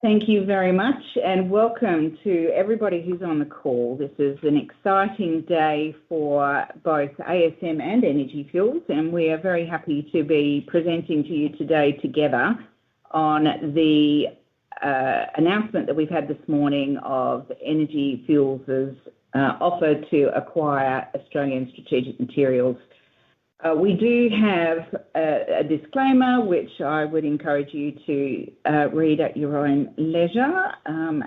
Thank you very much, and welcome to everybody who's on the call. This is an exciting day for both ASM and Energy Fuels, and we are very happy to be presenting to you today together on the announcement that we've had this morning of Energy Fuels' offer to acquire Australian Strategic Materials. We do have a disclaimer, which I would encourage you to read at your own leisure. I'm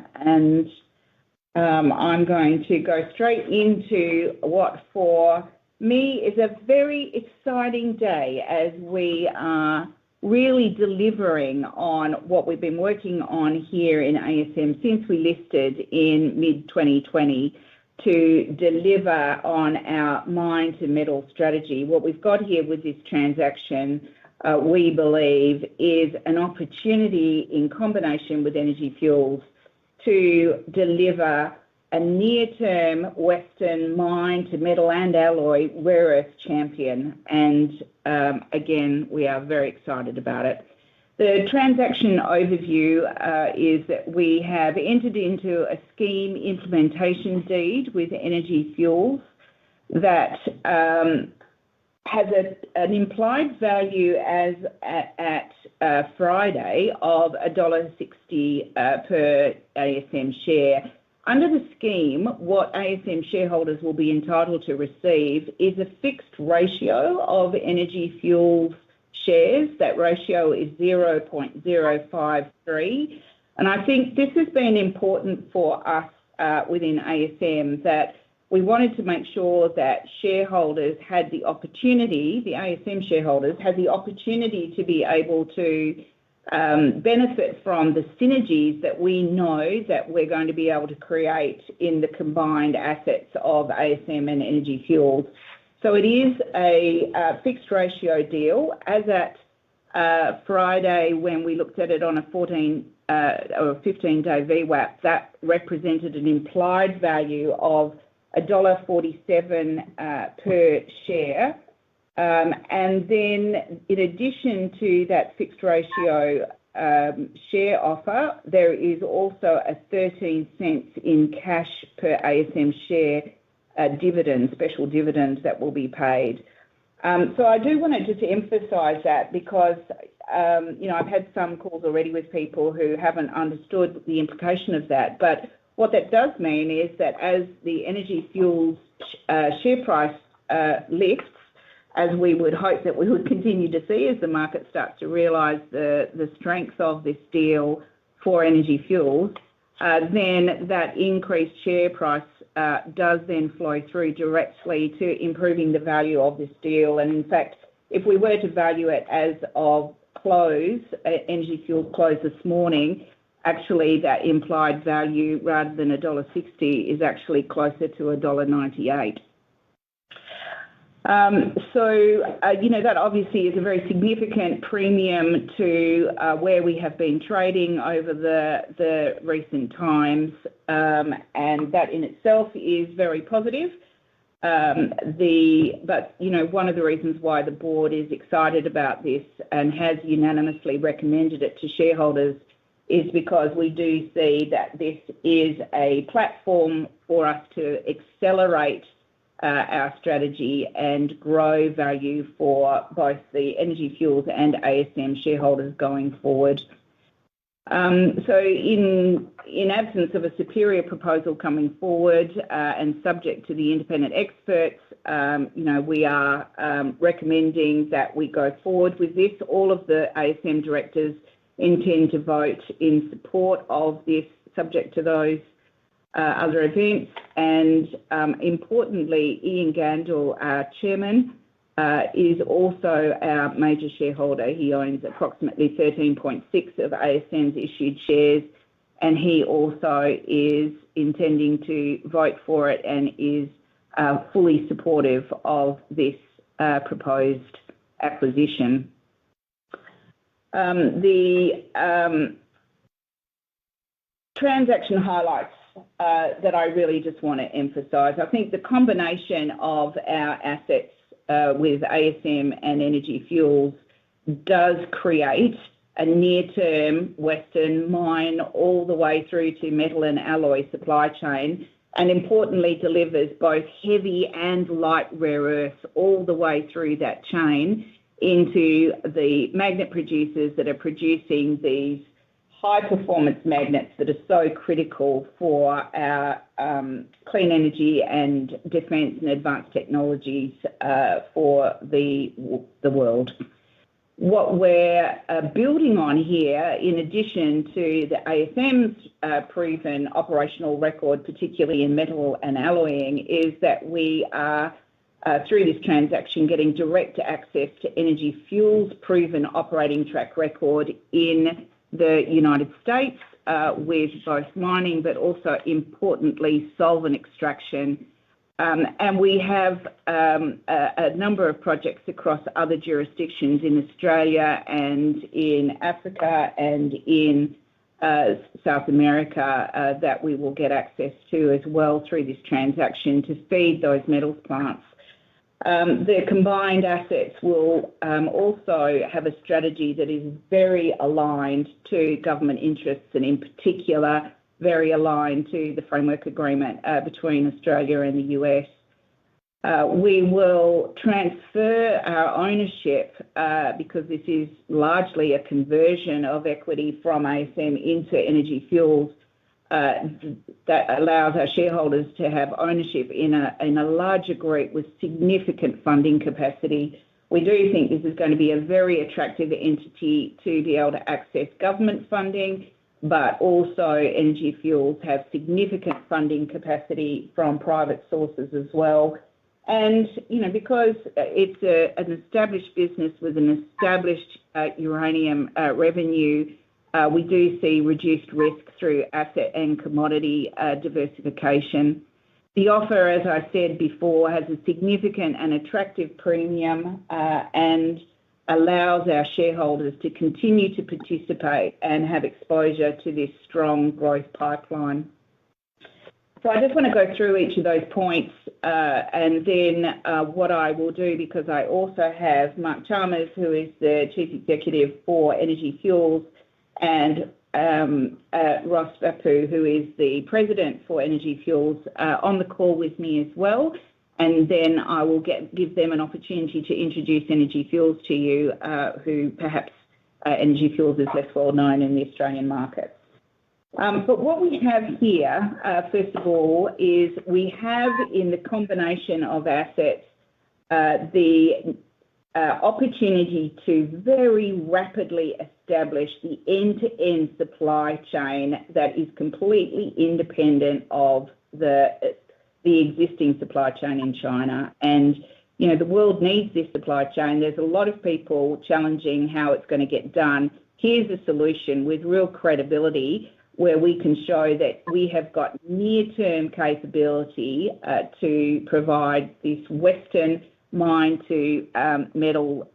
going to go straight into what for me is a very exciting day as we are really delivering on what we've been working on here in ASM since we listed in mid-2020. To deliver on our mine to metal strategy. What we've got here with this transaction, we believe, is an opportunity in combination with Energy Fuels to deliver a near-term Western mine to metal and alloy rare earth champion. And again, we are very excited about it. The transaction overview is that we have entered into a scheme implementation deed with Energy Fuels that has an implied value as at Friday of $1.60 per ASM share. Under the scheme, what ASM shareholders will be entitled to receive is a fixed ratio of Energy Fuels shares. That ratio is 0.053. And I think this has been important for us within ASM, that we wanted to make sure that shareholders had the opportunity, the ASM shareholders had the opportunity to be able to benefit from the synergies that we know that we're going to be able to create in the combined assets of ASM and Energy Fuels. So it is a fixed ratio deal. As at Friday, when we looked at it on a 14 or 15-day VWAP, that represented an implied value of $1.47 per share. And then, in addition to that fixed ratio share offer, there is also a 13 cents in cash per ASM share dividend, special dividends that will be paid. So I do want to just emphasise that because, I've had some calls already with people who haven't understood the implication of that. But what that does mean is that as the Energy Fuels share price lifts, as we would hope that we would continue to see as the market starts to realise the strength of this deal for Energy Fuels, then that increased share price does then flow through directly to improving the value of this deal. And in fact, if we were to value it as of close, Energy Fuels close this morning, actually that implied value rather than $1.60 is actually closer to $1.98. That obviously is a very significant premium to where we have been trading over the recent times, and that in itself is very positive. But one of the reasons why the board is excited about this and has unanimously recommended it to shareholders is because we do see that this is a platform for us to accelerate our strategy and grow value for both the Energy Fuels and ASM shareholders going forward. So in absence of a superior proposal coming forward and subject to the independent experts, we are recommending that we go forward with this. All of the ASM directors intend to vote in support of this, subject to those other events. And importantly, Ian Gandel, our chairman, is also our major shareholder. He owns approximately 13.6% of ASM's issued shares, and he also is intending to vote for it and is fully supportive of this proposed acquisition. The transaction highlights that I really just want to emphasise. I think the combination of our assets with ASM and Energy Fuels does create a near-term Western mine all the way through to metal and alloy supply chain, and importantly delivers both heavy and light rare earths all the way through that chain into the magnet producers that are producing these high-performance magnets that are so critical for our clean energy and defence and advanced technologies for the world. What we're building on here, in addition to the ASM's proven operational record, particularly in metal and alloying, is that we are, through this transaction, getting direct access to Energy Fuels' proven operating track record in the United States with both mining but also, importantly, solvent extraction. And we have a number of projects across other jurisdictions in Australia and in Africa and in South America that we will get access to as well through this transaction to feed those metals plants. The combined assets will also have a strategy that is very aligned to government interests and in particular very aligned to the framework agreement between Australia and the US. We will transfer our ownership because this is largely a conversion of equity from ASM into Energy Fuels that allows our shareholders to have ownership in a larger group with significant funding capacity. We do think this is going to be a very attractive entity to be able to access government funding, but also Energy Fuels have significant funding capacity from private sources as well. And, you know, because it's an established business with an established uranium revenue, we do see reduced risk through asset and commodity diversification. The offer, as I said before, has a significant and attractive premium and allows our shareholders to continue to participate and have exposure to this strong growth pipeline. So I just want to go through each of those points and then what I will do, because I also have Mark Chalmers, who is the Chief Executive for Energy Fuels, and Ross Vapu, who is the President for Energy Fuels, on the call with me as well. And then I will give them an opportunity to introduce Energy Fuels to you, who perhaps Energy Fuels is less well known in the Australian market. But what we have here, first of all, is we have in the combination of assets the opportunity to very rapidly establish the end-to-end supply chain that is completely independent of the existing supply chain in China. And, you know, the world needs this supply chain. There's a lot of people challenging how it's going to get done. Here's a solution with real credibility where we can show that we have got near-term capability to provide this Western mine to metal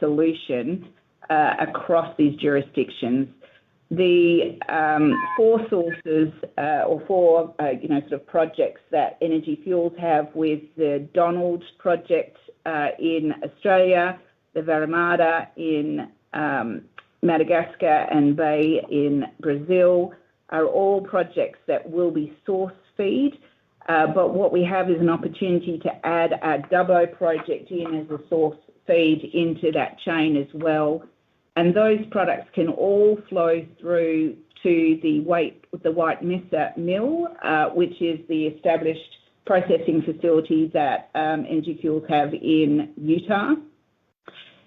solution across these jurisdictions. The four sources or four sort of projects that Energy Fuels have with the Donald project in Australia, the Varamada in Madagascar and Bay in Brazil are all projects that will be source feed. But what we have is an opportunity to add our Dubbo project in as a source feed into that chain as well. And those products can all flow through to the White Mesa mill, which is the established processing facility that Energy Fuels have in Utah.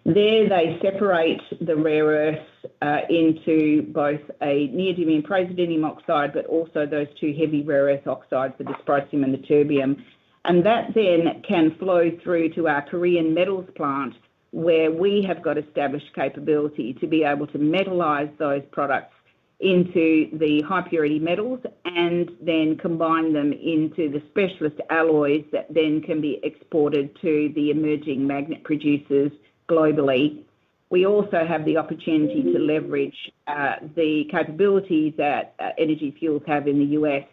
There they separate the rare earths into both a neodymium and praseodymium oxide, but also those two heavy rare earth oxides, the dysprosium and the terbium. And that then can flow through to our Korean metals plant, where we have got established capability to be able to metallize those products into the high purity metals and then combine them into the specialist alloys that then can be exported to the emerging magnet producers globally. We also have the opportunity to leverage the capabilities that Energy Fuels have in the US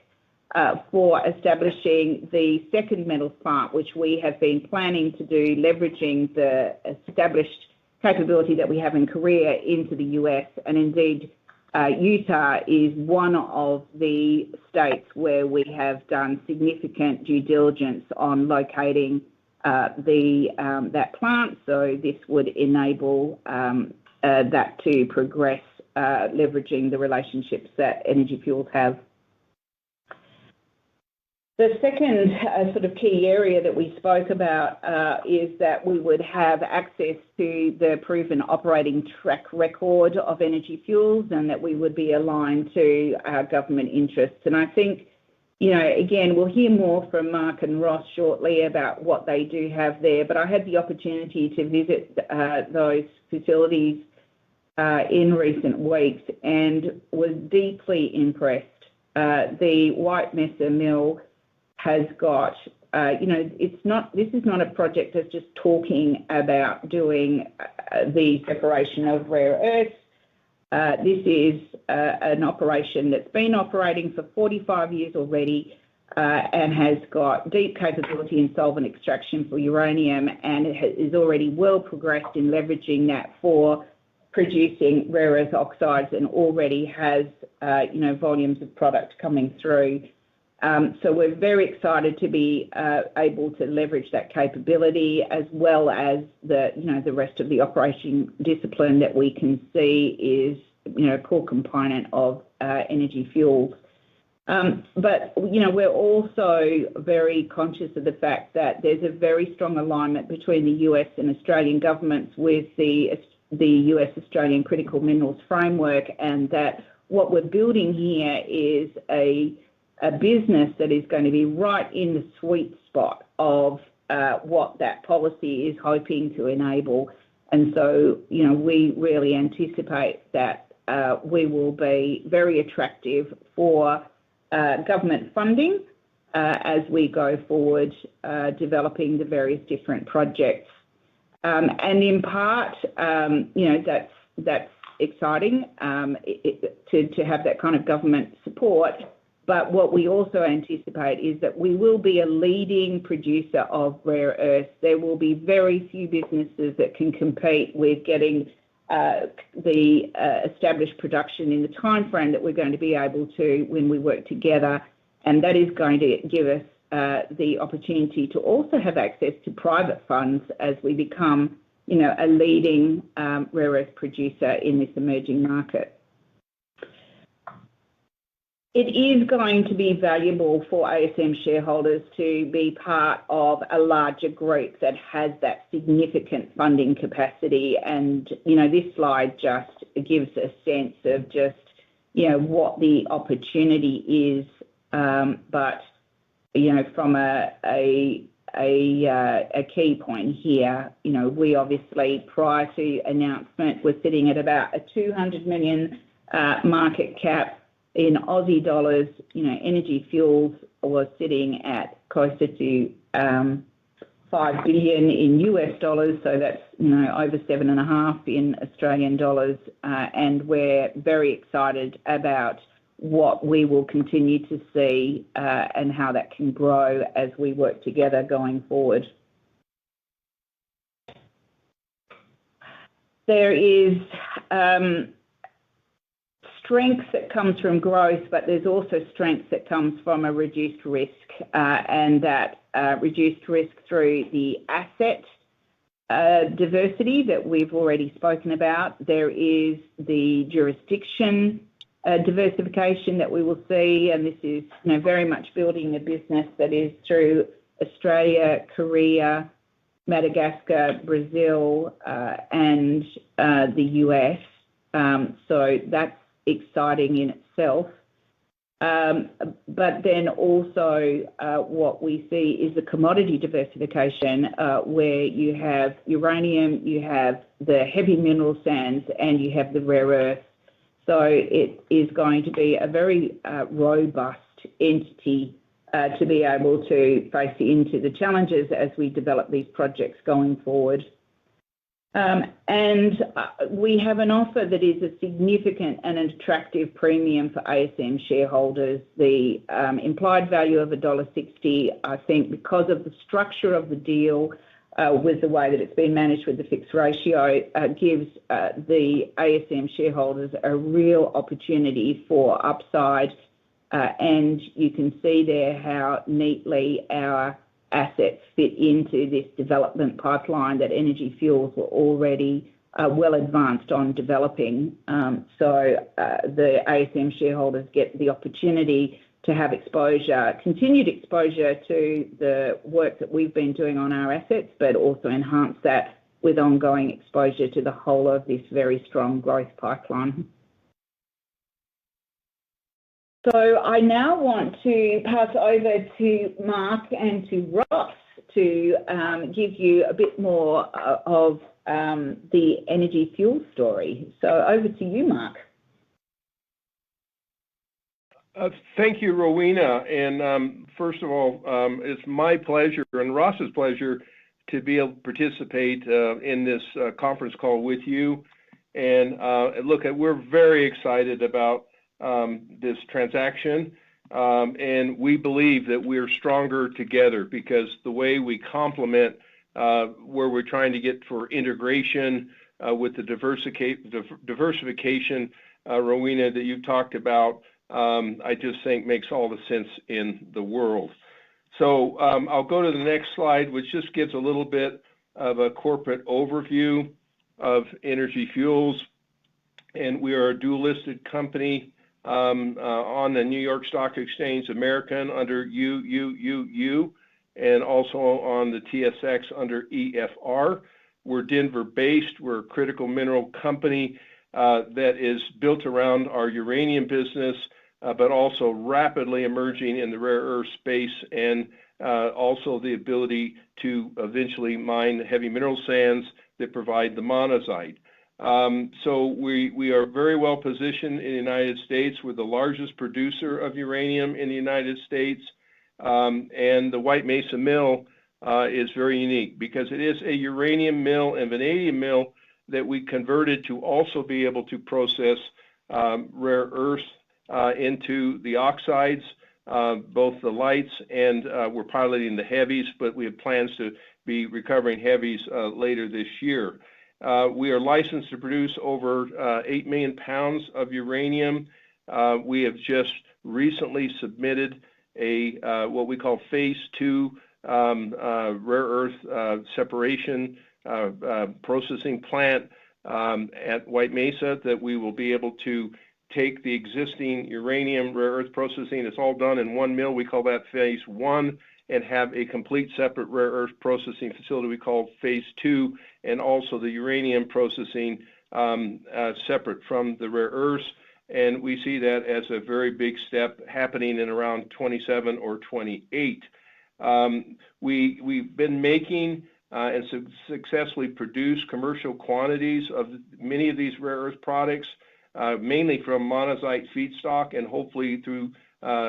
for establishing the second metals plant, which we have been planning to do, leveraging the established capability that we have in Korea into the US, and indeed Utah is one of the states where we have done significant due diligence on locating that plant. So this would enable that to progress, leveraging the relationships that Energy Fuels have. The second sort of key area that we spoke about is that we would have access to the proven operating track record of Energy Fuels, and that we would be aligned to our government interests. And I think, again, we'll hear more from Mark and Ross shortly about what they do have there, but I had the opportunity to visit those facilities in recent weeks and was deeply impressed. The White Mesa Mill has got, this is not a project that's just talking about doing the separation of rare earths. This is an operation that's been operating for 45 years already and has got deep capability in solvent extraction for uranium, and it is already well progressed in leveraging that for producing rare earth oxides, and already has, volumes of product coming through. So we're very excited to be able to leverage that capability, as well as the rest of the operating discipline that we can see is, a core component of Energy Fuels. But we're also very conscious of the fact that there's a very strong alignment between the US and Australian governments with the US-Australian Critical Minerals Framework, and that what we're building here is a business that is going to be right in the sweet spot of what that policy is hoping to enable. And so, we really anticipate that we will be very attractive for government funding as we go forward developing the various different projects. And in part, that's exciting to have that kind of government support. But what we also anticipate is that we will be a leading producer of rare earths. There will be very few businesses that can compete with getting the established production in the timeframe that we're going to be able to when we work together. And that is going to give us the opportunity to also have access to private funds as we become, a leading rare earth producer in this emerging market. It is going to be valuable for ASM shareholders to be part of a larger group that has that significant funding capacity. And, this slide just gives a sense of just, what the opportunity is. But, from a key point here, we obviously, prior to announcement, were sitting at about a 200 million market cap. In Aussie dollars, Energy Fuels was sitting at closer to 5 billion in US dollars, so that's over 7.5 in Australian dollars, and we're very excited about what we will continue to see and how that can grow as we work together going forward. There is strength that comes from growth, but there's also strength that comes from a reduced risk, and that reduced risk through the asset diversity that we've already spoken about. There is the jurisdiction diversification that we will see, and this is very much building a business that is through Australia, Korea, Madagascar, Brazil, and the US. So that's exciting in itself. But then also what we see is the commodity diversification, where you have uranium, you have the heavy mineral sands, and you have the rare earths. So it is going to be a very robust entity to be able to face into the challenges as we develop these projects going forward. And we have an offer that is a significant and an attractive premium for ASM shareholders. The implied value of $1.60, I think, because of the structure of the deal, with the way that it's been managed with the fixed ratio, gives the ASM shareholders a real opportunity for upside. And you can see there how neatly our assets fit into this development pipeline that Energy Fuels were already well advanced on developing. So the ASM shareholders get the opportunity to have exposure, continued exposure to the work that we've been doing on our assets, but also enhance that with ongoing exposure to the whole of this very strong growth pipeline. So I now want to pass over to Mark and to Ross to give you a bit more of the Energy Fuels story. So over to you, Mark. Thank you, Rowena. And first of all, it's my pleasure and Ross's pleasure to be able to participate in this conference call with you. And look, we're very excited about this transaction. And we believe that we're stronger together because the way we complement where we're trying to get for integration with the diversification, Rowena, that you've talked about, I just think makes all the sense in the world. So I'll go to the next slide, which just gives a little bit of a corporate overview of Energy Fuels. And we are a dual-listed company on the New York Stock Exchange American under UUUU, and also on the TSX under EFR. We're Denver-based. We're a critical mineral company that is built around our uranium business, but also rapidly emerging in the rare earth space, and also the ability to eventually mine the heavy mineral sands that provide the monazite. So we are very well positioned in the United States. We're the largest producer of uranium in the United States. And the White Mesa Mill is very unique because it is a uranium mill and vanadium mill that we converted to also be able to process rare earths into the oxides, both the lights, and we're piloting the heavies, but we have plans to be recovering heavies later this year. We are licensed to produce over 8 million pounds of uranium. We have just recently submitted a what we call phase 2 rare earth separation processing plant at White Mesa that we will be able to take the existing uranium rare earth processing. It's all done in one mill. We call that phase 1, and have a complete separate rare earth processing facility we call phase 2, and also the uranium processing separate from the rare earths. And we see that as a very big step happening in around 27 or 28. We've been making and successfully produced commercial quantities of many of these rare earth products, mainly from monazite feedstock, and hopefully through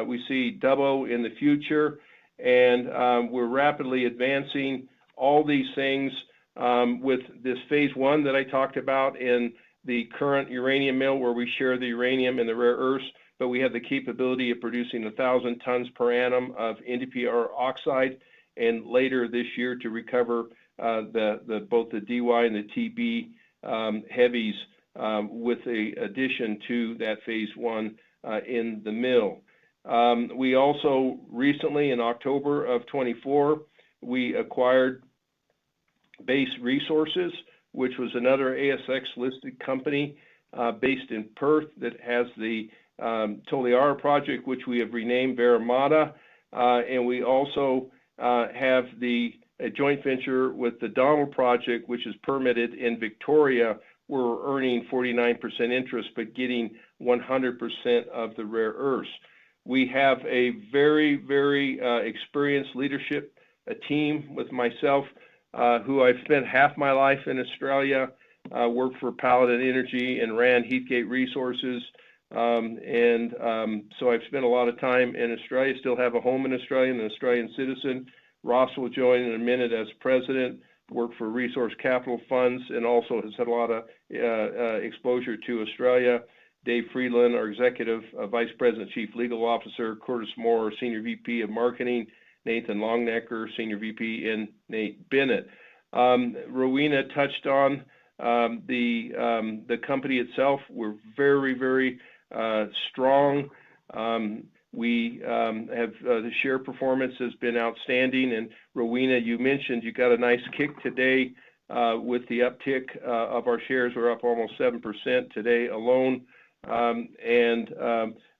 we see Dubbo in the future. And we're rapidly advancing all these things with this phase 1 that I talked about in the current uranium mill, where we share the uranium and the rare earths, but we have the capability of producing 1,000 tons per annum of NdPr oxide, and later this year to recover both the DY and the TB heavies with the addition to that phase 1 in the mill. We also recently, in October of 24, we acquired Base Resources, which was another ASX-listed company based in Perth that has the Toliara project, which we have renamed Vara Mada. And we also have a joint venture with the Donald project, which is permitted in Victoria. We're earning 49% interest, but getting 100% of the rare earths. We have a very, very experienced leadership team with myself, who I've spent half my life in Australia, worked for Paladin Energy and ran Heathgate Resources. So I've spent a lot of time in Australia, still have a home in Australia, an Australian citizen. Ross will join in a minute as president, worked for Resource Capital Funds, and also has had a lot of exposure to Australia. Dave Friedland, our Executive Vice President, Chief Legal Officer, Curtis Moore, Senior VP of Marketing, Nathan Longnecker, Senior VP, and Nate Bennett. Rowena touched on the company itself. We're very, very strong. We have the share performance has been outstanding. And Rowena, you mentioned you got a nice kick today with the uptick of our shares. We're up almost 7% today alone.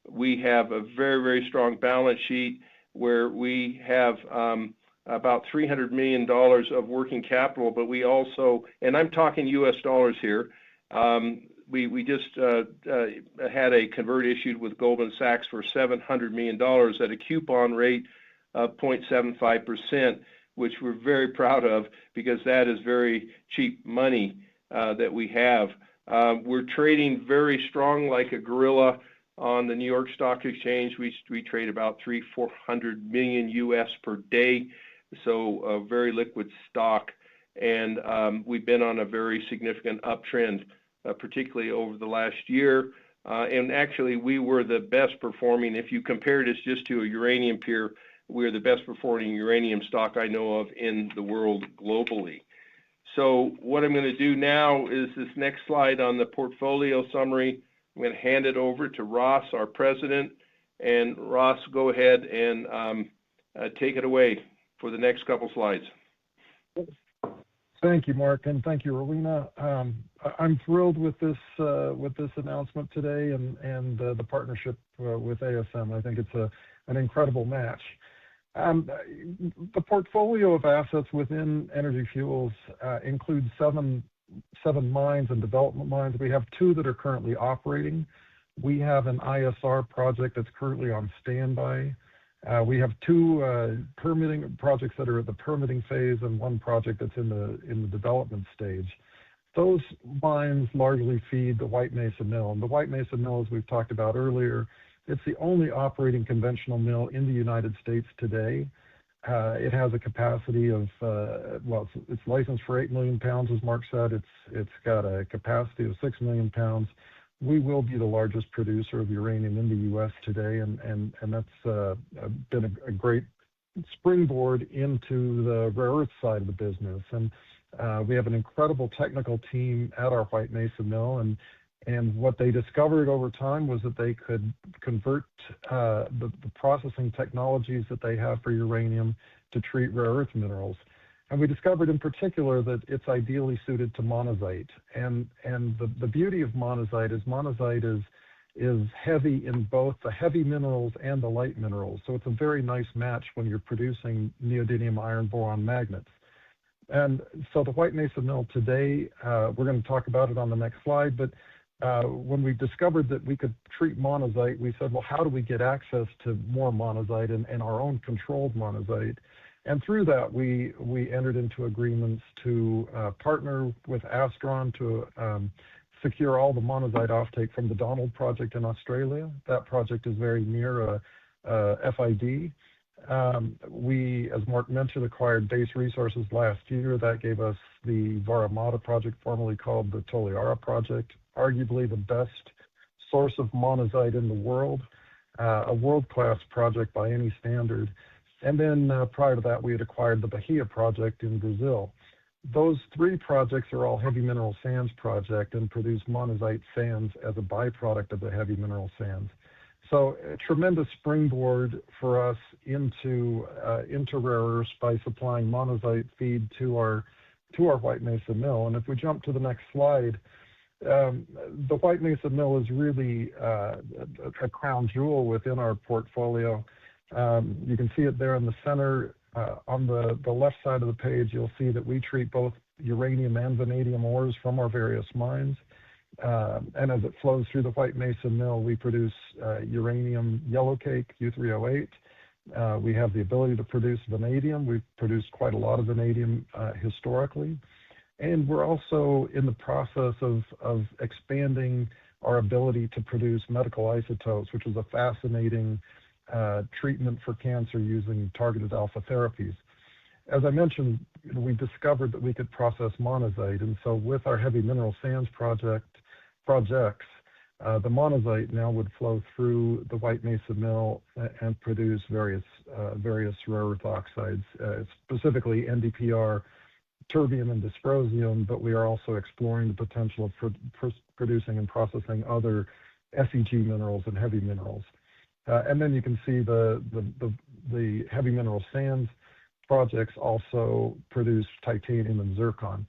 We have a very, very strong balance sheet where we have about $300 million of working capital, but we also, and I'm talking US dollars here, we just had a convert issued with Goldman Sachs for $700 million at a coupon rate of 0.75%, which we're very proud of because that is very cheap money that we have. We're trading very strong like a gorilla on the New York Stock Exchange. We trade about 400 million US per day, so a very liquid stock. And we've been on a very significant uptrend, particularly over the last year. And actually, we were the best performing. If you compared us just to a uranium peer, we're the best performing uranium stock I know of in the world globally. So what I'm going to do now is this next slide on the portfolio summary. I'm going to hand it over to Ross, our president. And Ross, go ahead and take it away for the next couple slides. Thank you, Mark, and thank you, Rowena. I'm thrilled with this announcement today and the partnership with ASM. I think it's an incredible match. The portfolio of assets within Energy Fuels includes seven mines and development mines. We have 2 that are currently operating. We have an ISR project that's currently on standby. We have 2 permitting projects that are at the permitting phase and 1 project that's in the development stage. Those mines largely feed the White Mesa Mill. And the White Mesa Mill, as we've talked about earlier, it's the only operating conventional mill in the United States today. It has a capacity of, it's licensed for 8 million pounds, as Mark said. It's got a capacity of 6 million pounds. We will be the largest producer of uranium in the U.S. today, and that's been a great springboard into the rare earth side of the business. And we have an incredible technical team at our White Mesa Mill, and what they discovered over time was that they could convert the processing technologies that they have for uranium to treat rare earth minerals. And we discovered in particular that it's ideally suited to monazite. And the beauty of monazite is heavy in both the heavy minerals and the light minerals. So it's a very nice match when you're producing neodymium iron boron magnets. And so the White Mesa Mill today, we're going to talk about it on the next slide, but when we discovered that we could treat monazite, we said, well, how do we get access to more monazite and our own controlled monazite? And through that, we entered into agreements to partner with Astron to secure all the monazite offtake from the Donald project in Australia. That project is very near FID. We, as Mark mentioned, acquired Base Resources last year. That gave us the Vara Mada project, formerly called the Toliara project, arguably the best source of monazite in the world, a world-class project by any standard. And then prior to that, we had acquired the Bahia project in Brazil. Those 3 projects are all heavy mineral sands project and produce monazite sands as a byproduct of the heavy mineral sands. So a tremendous springboard for us into rare earths by supplying monazite feed to our White Mesa Mill. And if we jump to the next slide, the White Mesa Mill is really a crown jewel within our portfolio. You can see it there in the center. On the left side of the page, you'll see that we treat both uranium and vanadium ores from our various mines. And as it flows through the White Mesa Mill, we produce uranium yellowcake, U3O8. We have the ability to produce vanadium. We've produced quite a lot of vanadium historically. And we're also in the process of expanding our ability to produce medical isotopes, which is a fascinating treatment for cancer using targeted alpha therapies. As I mentioned, we discovered that we could process monazite, and so with our heavy mineral sands projects, the monazite now would flow through the White Mesa Mill and produce various rare earth oxides, specifically NdPr, terbium and dysprosium, but we are also exploring the potential of producing and processing other SEG minerals and heavy minerals. And then you can see the heavy mineral sands projects also produce titanium and zircon.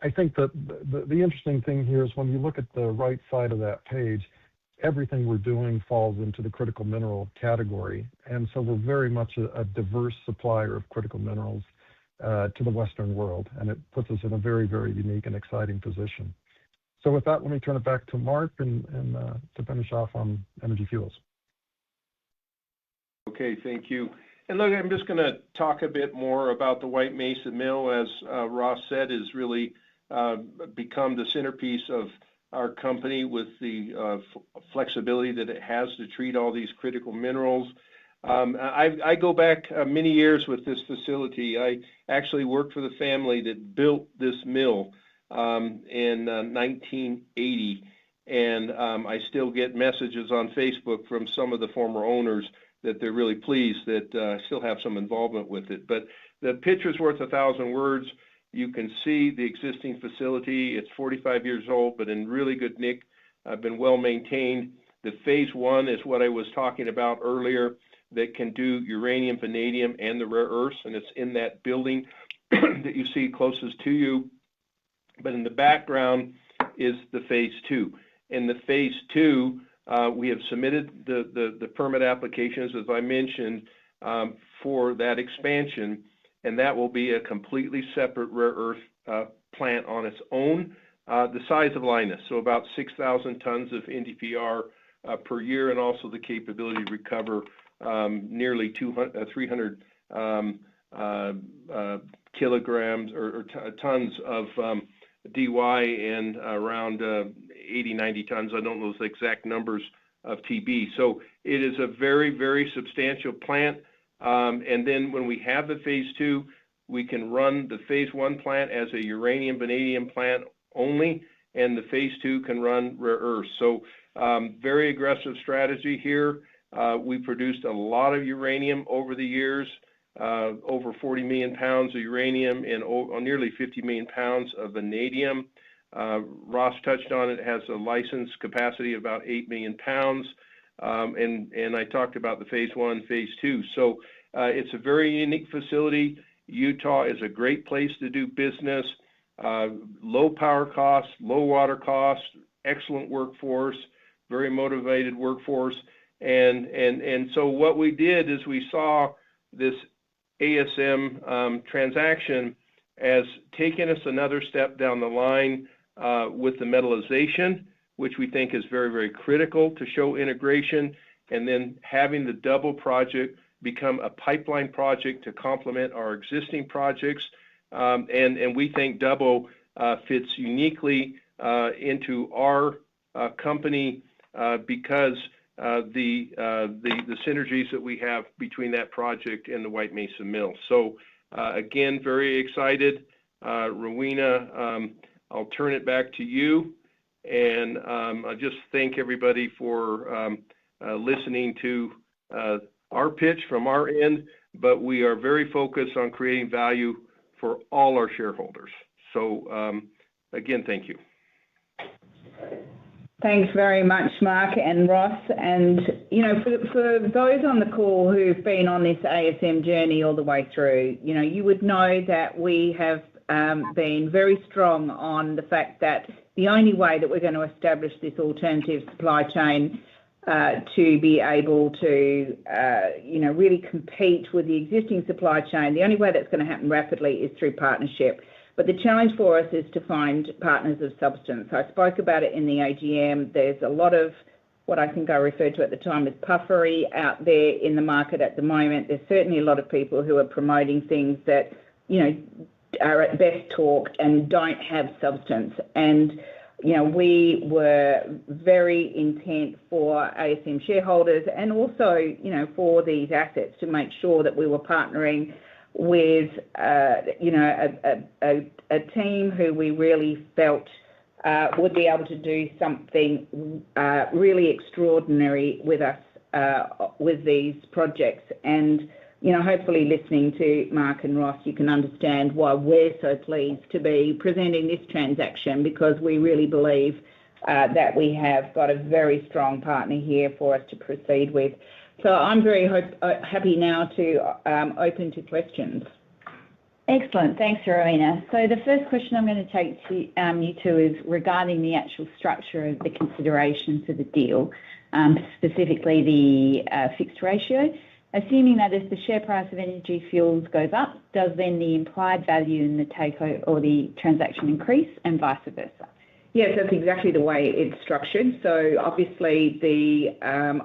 I think that the interesting thing here is when you look at the right side of that page, everything we're doing falls into the critical mineral category. And so we're very much a diverse supplier of critical minerals to the Western world, and it puts us in a very, very unique and exciting position. So with that, let me turn it back to Mark and to finish off on Energy Fuels. Okay, thank you. And look, I'm just going to talk a bit more about the White Mesa Mill. As Ross said, is really become the centerpiece of our company with the flexibility that it has to treat all these critical minerals. I go back many years with this facility. I actually worked for the family that built this mill in 1980, and I still get messages on Facebook from some of the former owners that they're really pleased that I still have some involvement with it. But the picture's worth 1,000 words. You can see the existing facility. It's 45 years old, but in really good nick. Been well maintained. The phase one is what I was talking about earlier, that can do uranium, vanadium, and the rare earths, and it's in that building that you see closest to you. But in the background is the phase two. In the phase two, we have submitted the permit applications, as I mentioned, for that expansion, and that will be a completely separate rare earth plant on its own, the size of Linus, so about 6,000 tons of NdPr per year, and also the capability to recover nearly 300 kilograms or tons of dy and around 80, 90 tons, I don't know the exact numbers, of TB. So it is a very, very substantial plant. And then when we have the phase two, we can run the phase one plant as a uranium vanadium plant only, and the phase two can run rare earths. So very aggressive strategy here. We produced a lot of uranium over the years, over 40 million pounds of uranium and nearly 50 million pounds of vanadium. Ross touched on it. It has a licensed capacity of about 8 million pounds. And I talked about the phase one, phase two. So it's a very unique facility. Utah is a great place to do business. Low power costs, low water costs, excellent workforce, very motivated workforce. And so what we did is we saw this ASM transaction as taking us another step down the line with the metallization, which we think is very, very critical to show integration, and then having the double project become a pipeline project to complement our existing projects. And we think double fits uniquely into our company because the synergies that we have between that project and the White Mesa Mill. So again, very excited. Rowena, I'll turn it back to you. And I just thank everybody for listening to our pitch from our end, but we are very focused on creating value for all our shareholders. So again, thank you. Thanks very much, Mark and Ross. And, you know, for those on the call who've been on this ASM journey all the way through, you know, you would know that we have been very strong on the fact that the only way that we're going to establish this alternative supply chain to be able to, you know, really compete with the existing supply chain, the only way that's going to happen rapidly is through partnership. But the challenge for us is to find partners of substance. I spoke about it in the AGM. There's a lot of what I think I referred to at the time as puffery out there in the market at the moment. There's certainly a lot of people who are promoting things that, you know, are at best talk and don't have substance. And, you know, we were very intent for ASM shareholders and also, you know, for these assets to make sure that we were partnering with, you know, a team who we really felt would be able to do something really extraordinary with us with these projects. And hopefully listening to Mark and Ross, you can understand why we're so pleased to be presenting this transaction, because we really believe that we have got a very strong partner here for us to proceed with. So I'm very happy now to open to questions. Excellent. Thanks, Rowena. So the first question I'm going to take to you two is regarding the actual structure of the consideration for the deal, specifically the fixed ratio. Assuming that if the share price of Energy Fuels goes up, does then the implied value in the takeover or the transaction increase, and vice versa? Yes, that's exactly the way it's structured. So obviously the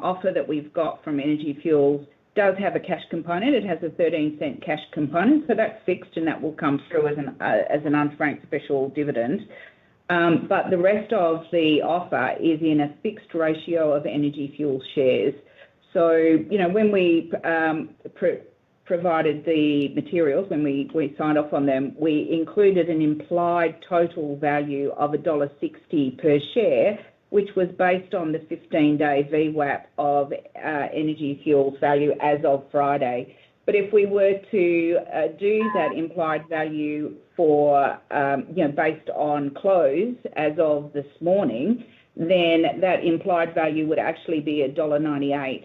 offer that we've got from Energy Fuels does have a cash component. It has a 13-cent cash component, so that's fixed and that will come through as an unfranked special dividend. But the rest of the offer is in a fixed ratio of Energy Fuels shares. So, when we provided the materials, when we signed off on them, we included an implied total value of $1.60 per share, which was based on the 15-day VWAP of Energy Fuels value as of Friday. But if we were to do that implied value for, based on close as of this morning, then that implied value would actually be $1.98.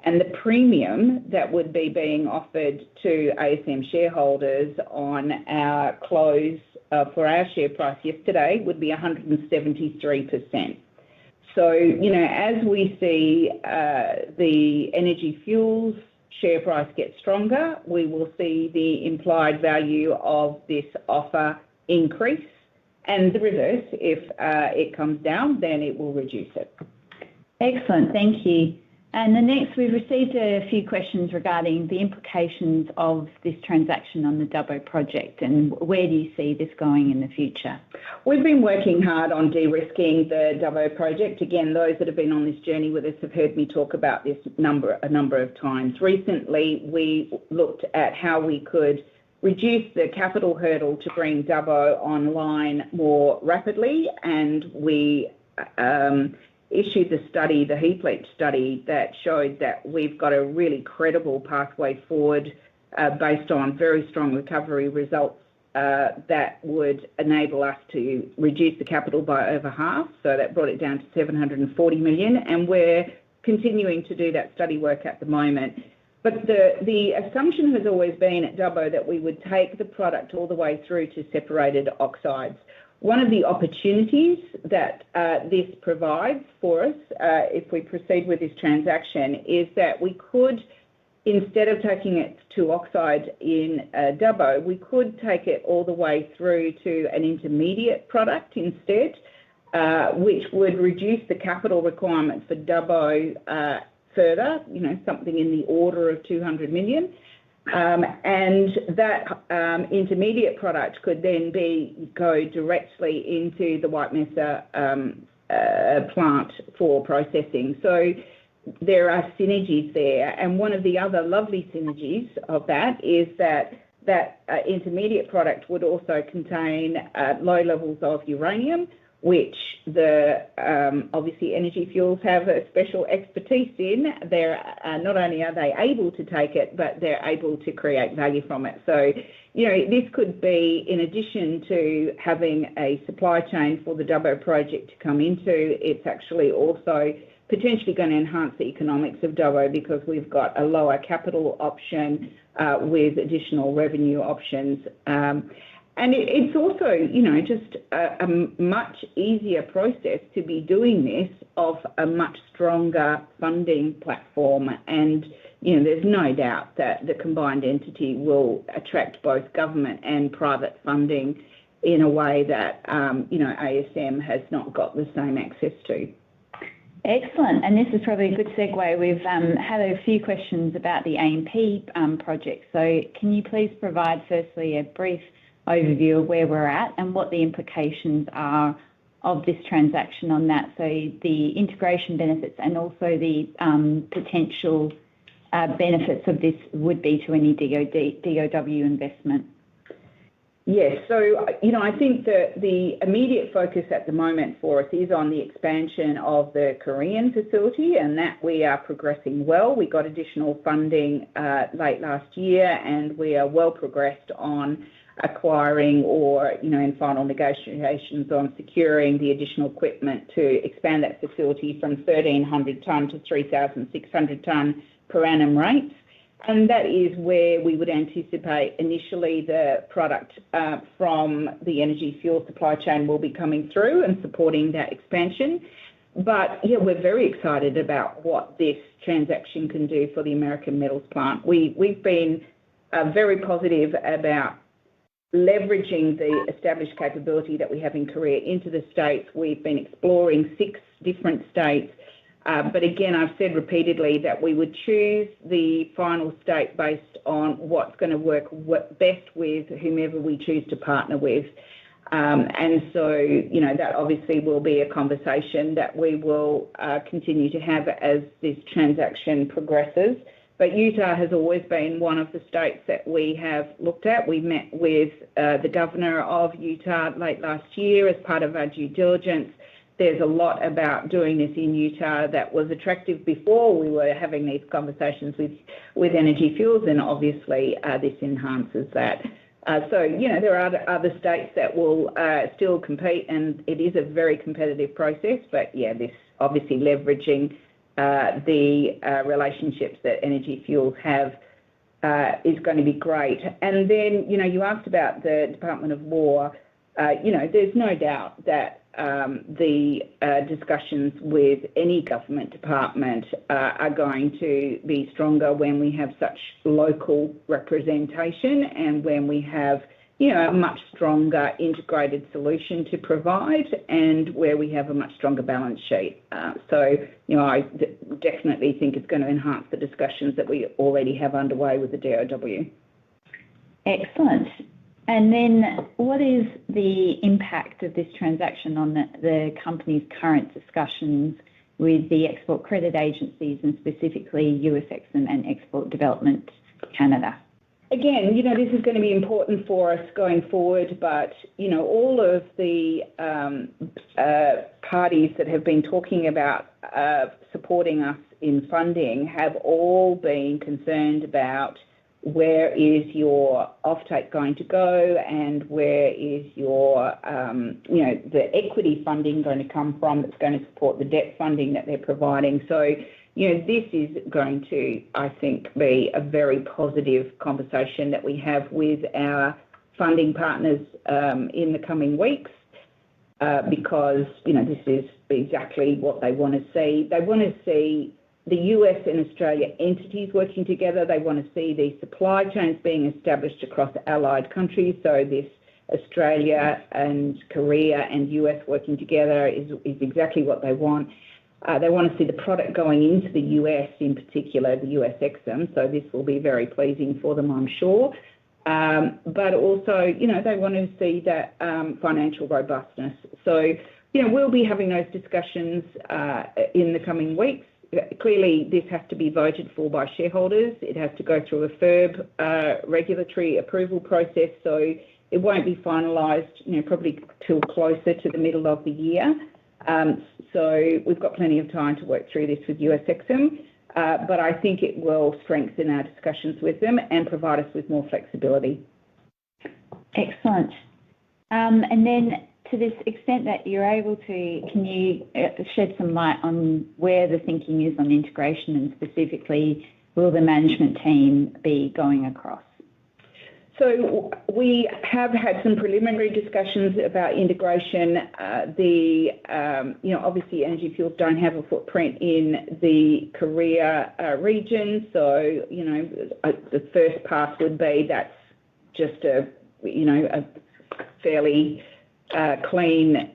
And the premium that would be being offered to ASM shareholders on our close for our share price yesterday would be 173%. So, as we see the Energy Fuels share price get stronger, we will see the implied value of this offer increase, and the reverse, if it comes down, then it will reduce it. Excellent, thank you. And the next, we've received a few questions regarding the implications of this transaction on the Dubbo project, and where do you see this going in the future? We've been working hard on de-risking the Dubbo project. Again, those that have been on this journey with us have heard me talk about this a number of times. Recently, we looked at how we could reduce the capital hurdle to bring Dubbo online more rapidly, and we issued the heap leach study that showed that we've got a really credible pathway forward based on very strong recovery results that would enable us to reduce the capital by over half. So that brought it down to $740 million, and we're continuing to do that study work at the moment. But the assumption has always been at Dubbo that we would take the product all the way through to separated oxides. One of the opportunities that this provides for us, if we proceed with this transaction, is that we could, instead of taking it to oxide in Dubbo, we could take it all the way through to an intermediate product instead, which would reduce the capital requirement for Dubbo further, something in the order of $200 million. And that intermediate product could then go directly into the White Mesa plant for processing. So there are synergies there. And one of the other lovely synergies of that is that intermediate product would also contain low levels of uranium, which obviously Energy Fuels have a special expertise in. Not only are they able to take it, but they're able to create value from it. So, this could be, in addition to having a supply chain for the Dubbo project to come into, it's actually also potentially going to enhance the economics of Dubbo, because we've got a lower capital option with additional revenue options. And it's also, just a much easier process to be doing this off a much stronger funding platform. And, there's no doubt that the combined entity will attract both government and private funding in a way that, ASM has not got the same access to. Excellent. And this is probably a good segue. We've had a few questions about the AMP project. So can you please provide firstly a brief overview of where we're at and what the implications are of this transaction on that, so the integration benefits and also the potential benefits of this would be to any DOW investment? Yes. So, I think that the immediate focus at the moment for us is on the expansion of the Korean facility, and that we are progressing well. We got additional funding late last year, and we are well progressed on acquiring or, in final negotiations on securing the additional equipment to expand that facility from 1,300 tonne to 3,600 tonne per annum rates. And that is where we would anticipate initially the product from the energy fuel supply chain will be coming through and supporting that expansion. But, yeah, we're very excited about what this transaction can do for the American Metals plant. We've been very positive about leveraging the established capability that we have in Korea into the States. We've been exploring 6 different states. But again, I've said repeatedly that we would choose the final state based on what's going to work best with whomever we choose to partner with. And so, that obviously will be a conversation that we will continue to have as this transaction progresses. But Utah has always been one of the states that we have looked at. We met with the governor of Utah late last year as part of our due diligence. There's a lot about doing this in Utah that was attractive before we were having these conversations with Energy Fuels, and obviously this enhances that. So, there are other states that will still compete, and it is a very competitive process. But, yeah, this obviously leveraging the relationships that Energy Fuels have is going to be great. And then, you asked about the Department of War. There's no doubt that the discussions with any government department are going to be stronger when we have such local representation and when we have, a much stronger integrated solution to provide and where we have a much stronger balance sheet. So, I definitely think it's going to enhance the discussions that we already have underway with the DOW. Excellent. And then what is the impact of this transaction on the company's current discussions with the export credit agencies and specifically US EXIM and Export Development Canada? Again, this is going to be important for us going forward, but, all of the parties that have been talking about supporting us in funding have all been concerned about where is your offtake going to go and where is your, the equity funding going to come from that's going to support the debt funding that they're providing. So, this is going to, I think, be a very positive conversation that we have with our funding partners in the coming weeks because, this is exactly what they want to see. They want to see the US and Australia entities working together. They want to see the supply chains being established across allied countries. So this Australia and Korea and US working together is exactly what they want. They want to see the product going into the US, in particular, the US EXIM. So this will be very pleasing for them, I'm sure. But also, they want to see that financial robustness. So, we'll be having those discussions in the coming weeks. Clearly, this has to be voted for by shareholders. It has to go through a FIRB regulatory approval process, so it won't be finalised, probably till closer to the middle of the year. So we've got plenty of time to work through this with US EXIM, but I think it will strengthen our discussions with them and provide us with more flexibility. Excellent. And then to this extent that you're able to, can you shed some light on where the thinking is on integration and specifically will the management team be going across? So we have had some preliminary discussions about integration. Obviously Energy Fuels don't have a footprint in the Korea region, so the first pass would be that's just a fairly clean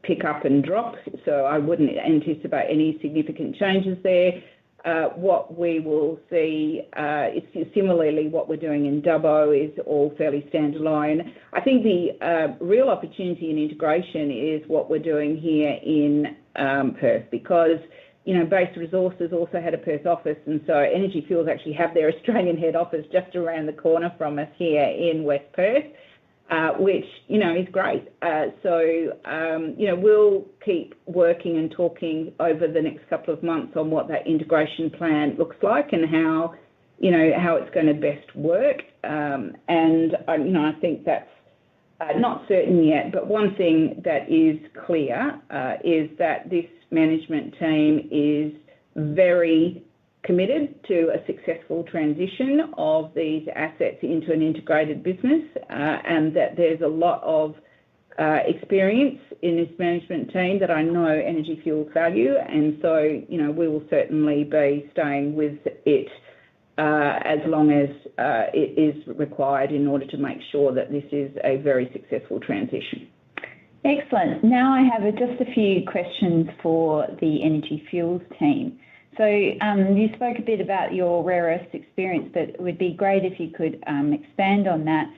pick up and drop. So I wouldn't anticipate any significant changes there. What we will see is similarly what we're doing in Dubbo is all fairly standalone. I think the real opportunity in integration is what we're doing here in Perth, because Base Resources also had a Perth office, and so Energy Fuels actually have their Australian head office just around the corner from us here in West Perth, which, is great. We'll keep working and talking over the next couple of months on what that integration plan looks like and how it's going to best work. I think that's not certain yet, but one thing that is clear is that this management team is very committed to a successful transition of these assets into an integrated business, and that there's a lot of experience in this management team that I know Energy Fuels value, and so we will certainly be staying with it as long as it is required in order to make sure that this is a very successful transition. Excellent. Now I have just a few questions for the Energy Fuels team. So you spoke a bit about your rare earths experience, but it would be great if you could expand on that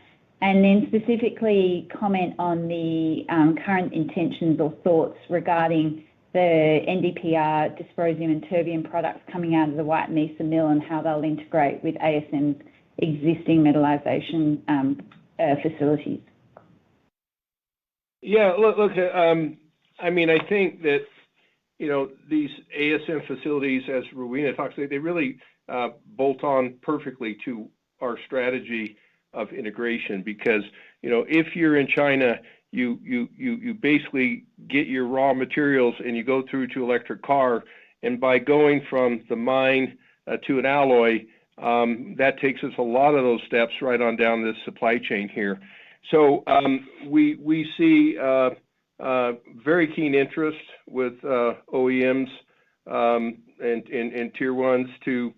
and then specifically comment on the current intentions or thoughts regarding the NdPr, dysprosium and terbium products coming out of the White Mesa mill and how they'll integrate with ASM's existing metallization facilities. Yeah, look. I think that these ASM facilities, as Rowena talks about, they really bolt on perfectly to our strategy of integration because if you're in China, you basically get your raw materials and you go through to electric car, and by going from the mine to an alloy, that takes us a lot of those steps right on down this supply chain here. So we see very keen interest with OEMs and tier ones to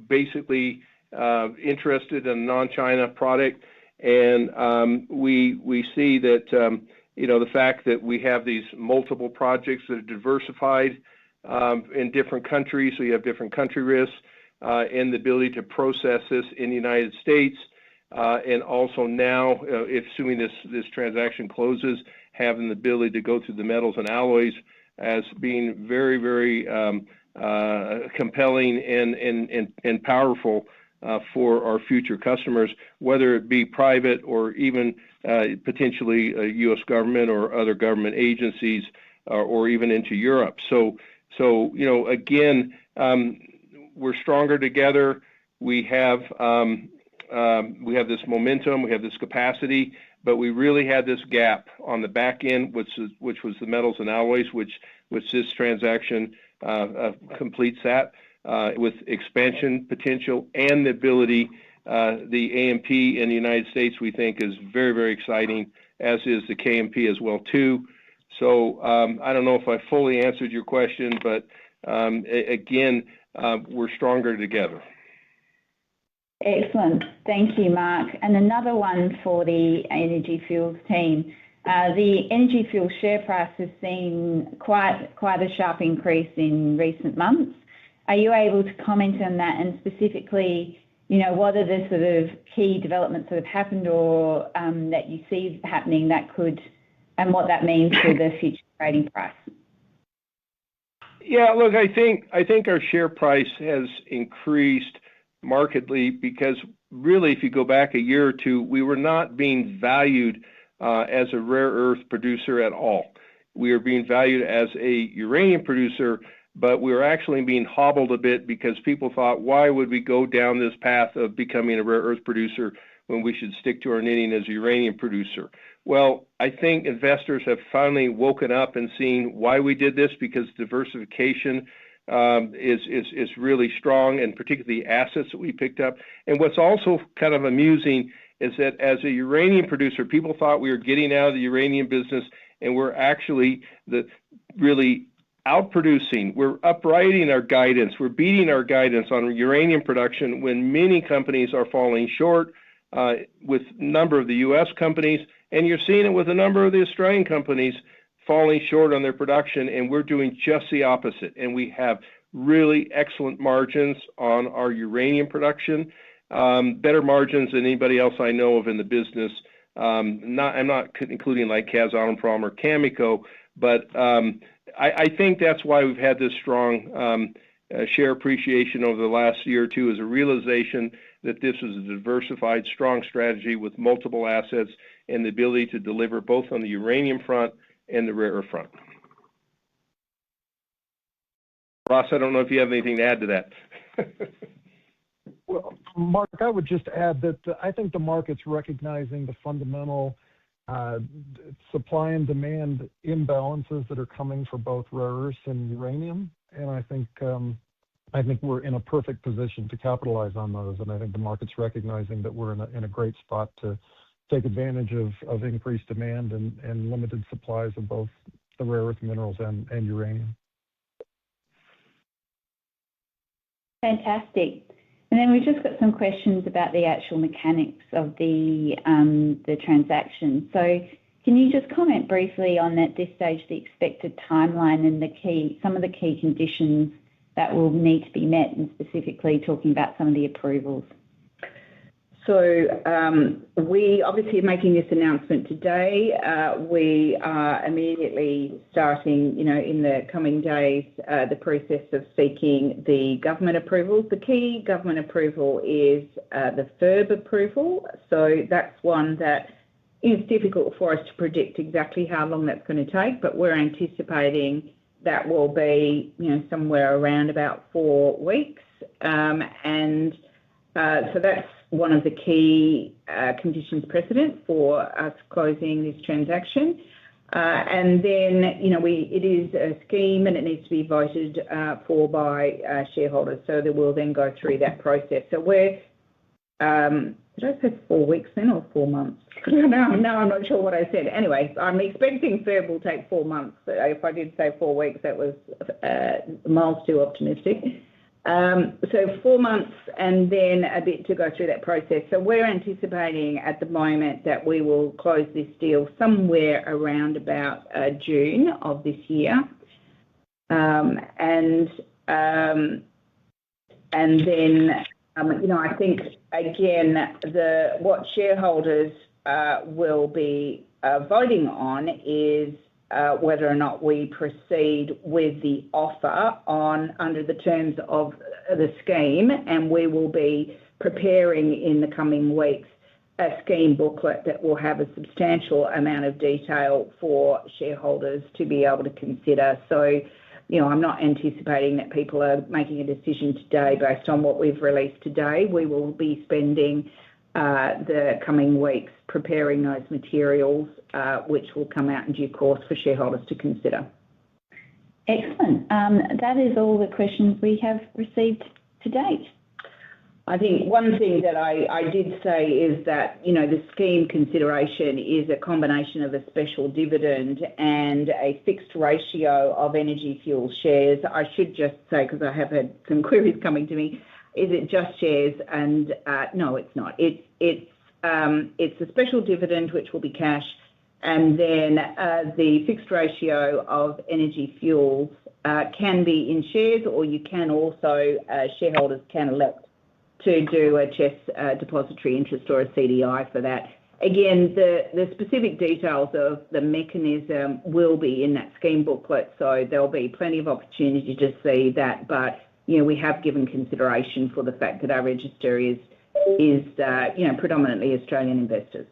basically interested in non-China product, and we see that the fact that we have these multiple projects that are diversified in different countries, so you have different country risks, and the ability to process this in the United States. And also now, if assuming this transaction closes, having the ability to go through the metals and alloys as being very, very compelling and powerful for our future customers, whether it be private or even potentially a U.S. government or other government agencies, or even into Europe. So again, we're stronger together. We have this momentum, we have this capacity, but we really had this gap on the back end, which was the metals and alloys, which this transaction completes that with expansion potential and the ability. The AMP in the United States, we think, is very, very exciting, as is the KMP as well too. So I don't know if I fully answered your question, but again, we're stronger together. Excellent. Thank you, Mark. And another one for the Energy Fuels team. The Energy Fuels share price has seen quite a sharp increase in recent months. Are you able to comment on that, and specifically, what are the sort of key developments that have happened or that you see happening that could, and what that means for the future trading price? Yeah, look, I think our share price has increased markedly because really, if you go back a year or two, we were not being valued as a rare earth producer at all. We were being valued as a uranium producer, but we were actually being hobbled a bit because people thought, why would we go down this path of becoming a rare earth producer when we should stick to our knitting as a uranium producer? Well, I think investors have finally woken up and seen why we did this, because diversification is really strong, and particularly assets that we picked up. And what's also kind of amusing is that as a uranium producer, people thought we were getting out of the uranium business, and we're actually really outproducing. We're upwriting our guidance. We're beating our guidance on uranium production when many companies are falling short, with a number of the U.S. companies, and you're seeing it with a number of the Australian companies falling short on their production, and we're doing just the opposite. And we have really excellent margins on our uranium production, better margins than anybody else I know of in the business. I'm not including like Kazatomprom or Cameco, But I think that's why we've had this strong share appreciation over the last year or two, is a realization that this is a diversified, strong strategy with multiple assets and the ability to deliver both on the uranium front and the rare earth front. Ross, I don't know if you have anything to add to that. Well, Mark, I would just add that I think the market's recognizing the fundamental supply and demand imbalances that are coming for both rare earths and uranium, and I think we're in a perfect position to capitalize on those. And I think the market's recognizing that we're in a great spot to take advantage of increased demand and limited supplies of both the rare earth minerals and uranium. Fantastic. And then we've just got some questions about the actual mechanics of the transaction. So can you just comment briefly on, at this stage, the expected timeline and some of the key conditions that will need to be met, and specifically talking about some of the approvals? So we obviously are making this announcement today. We are immediately starting, in the coming days, the process of seeking the government approvals. The key government approval is the FIRB approval. So that's one that is difficult for us to predict exactly how long that's going to take, but we're anticipating that will be, somewhere around about 4 weeks. So that's one of the key conditions precedent for us closing this transaction. And then, it is a scheme and it needs to be voted for by shareholders. So they will then go through that process. So we're, did I say 4 weeks then, or 4 months? No, I'm not sure what I said. Anyway, I'm expecting FIRB will take 4 months. If I did say 4 weeks, that was miles too optimistic. So 4 months and then a bit to go through that process. So we're anticipating at the moment that we will close this deal somewhere around about June of this year. And then, I think, again, what shareholders will be voting on is whether or not we proceed with the offer under the terms of the scheme, and we will be preparing in the coming weeks a scheme booklet that will have a substantial amount of detail for shareholders to be able to consider. So, I'm not anticipating that people are making a decision today based on what we've released today. We will be spending the coming weeks preparing those materials, which will come out in due course for shareholders to consider. Excellent. That is all the questions we have received to date. I think one thing that I did say is that, the scheme consideration is a combination of a special dividend and a fixed ratio of Energy Fuels shares. I should just say, because I have had some queries coming to me, is it just shares? And no, it's not. It's a special dividend, which will be cash, and then the fixed ratio of Energy Fuels can be in shares, or you can also, shareholders can elect to do a CHESS depository interest or a CDI for that. Again, the specific details of the mechanism will be in that scheme booklet, so there'll be plenty of opportunity to see that. But we have given consideration for the fact that our register is predominantly Australian investors.